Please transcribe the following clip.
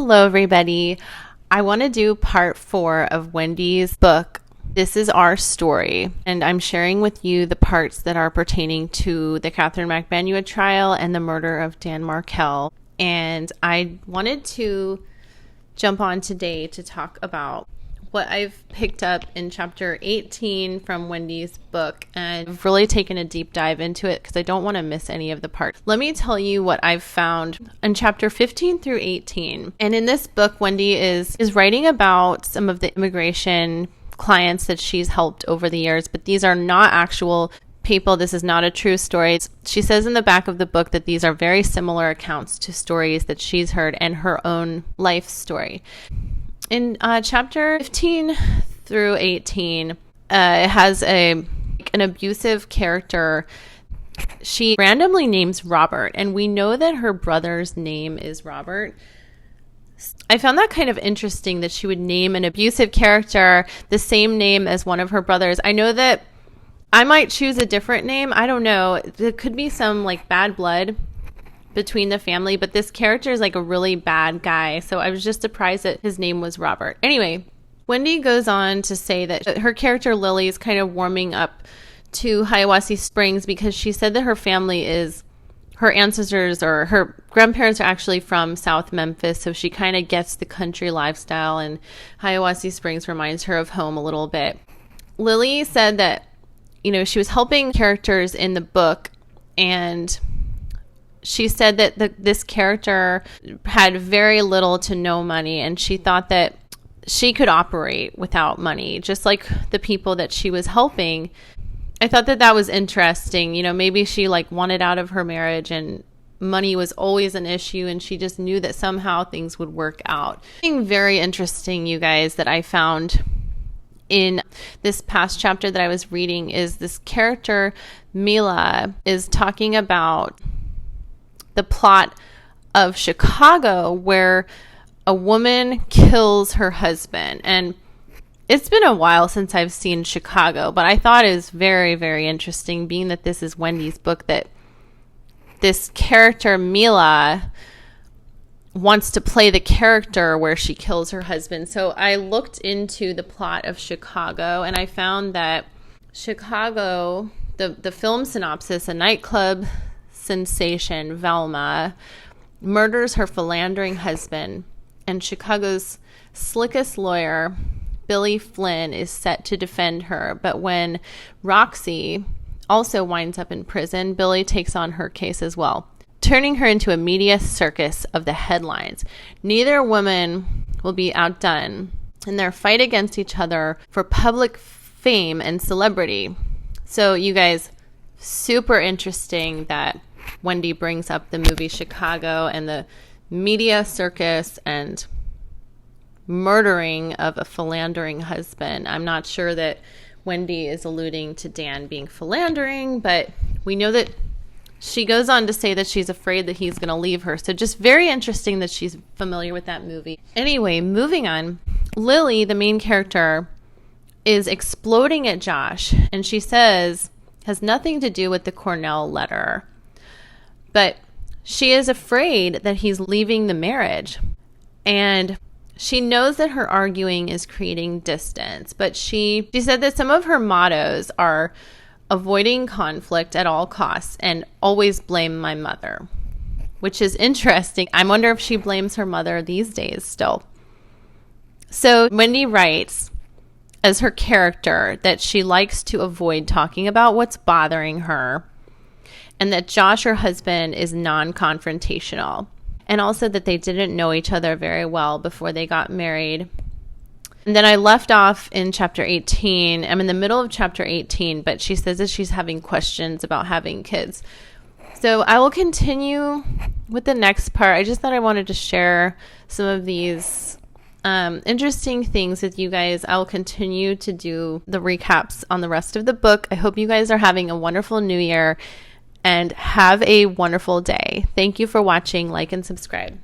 Hello, everybody. I want to do part 4 of Wendi's book. This is our story, and I'm sharing with you the parts that are pertaining to the Katherine Magbanua trial and the murder of Dan Markel. And I wanted to jump on today to talk about what I've picked up in chapter 18 from Wendi's book, and I've really taken a deep dive into it because I don't want to miss any of the parts. Let me tell you what I've found in chapter 15 through 18. And in this book, Wendi is writing about some of the immigration clients that she's helped over the years, but these are not actual people. This is not a true story. She says in the back of the book that these are very similar accounts to stories that she's heard and her own life story. In chapter 15 through 18, it has an abusive character. She randomly names Robert, and we know that her brother's name is Robert. I found that kind of interesting that she would name an abusive character the same name as one of her brothers. I know that I might choose a different name. I don't know. There could be some like bad blood between the family, but this character is like a really bad guy, so I was just surprised that his name was Robert. Anyway, Wendi goes on to say that her character Lily is kind of warming up to Hiawassee Springs because she said that her family is, her ancestors or her grandparents are actually from South Memphis, so she kind of gets the country lifestyle, and Hiawassee Springs reminds her of home a little bit. Lily said that, she was helping characters in the book, and she said that this character had very little to no money, and she thought that she could operate without money, just like the people that she was helping. I thought that was interesting. Maybe she wanted out of her marriage and money was always an issue, and she just knew that somehow things would work out. Something very interesting, you guys, that I found in this past chapter that I was reading is this character, Mila, is talking about the plot of Chicago where a woman kills her husband. And it's been a while since I've seen Chicago, but I thought it was very, very interesting, being that this is Wendi's book, that this character, Mila, wants to play the character where she kills her husband. So I looked into the plot of Chicago, and I found that Chicago, the film synopsis, a nightclub sensation, Velma, murders her philandering husband, and Chicago's slickest lawyer, Billy Flynn, is set to defend her. But when Roxy also winds up in prison, Billy takes on her case as well, turning her into a media circus of the headlines. Neither woman will be outdone in their fight against each other for public fame and celebrity. So you guys, super interesting that Wendi brings up the movie Chicago and the media circus and murdering of a philandering husband. I'm not sure that Wendi is alluding to Dan being philandering, but we know that she goes on to say that she's afraid that he's going to leave her. So just very interesting that she's familiar with that movie. Anyway, moving on. Lily, the main character, is exploding at Josh, and she says has nothing to do with the Cornell letter. But she is afraid that he's leaving the marriage, and she knows that her arguing is creating distance. But she said that some of her mottos are avoiding conflict at all costs and always blame my mother, which is interesting. I wonder if she blames her mother these days still. So Wendi writes as her character that she likes to avoid talking about what's bothering her, and that Josh, her husband, is non-confrontational, and also that they didn't know each other very well before they got married. And then I left off in chapter 18. I'm in the middle of chapter 18, but she says that she's having questions about having kids. So I will continue with the next part. I just thought I wanted to share some of these interesting things with you guys. I'll continue to do the recaps on the rest of the book. I hope you guys are having a wonderful new year and have a wonderful day. Thank you for watching. Like and subscribe.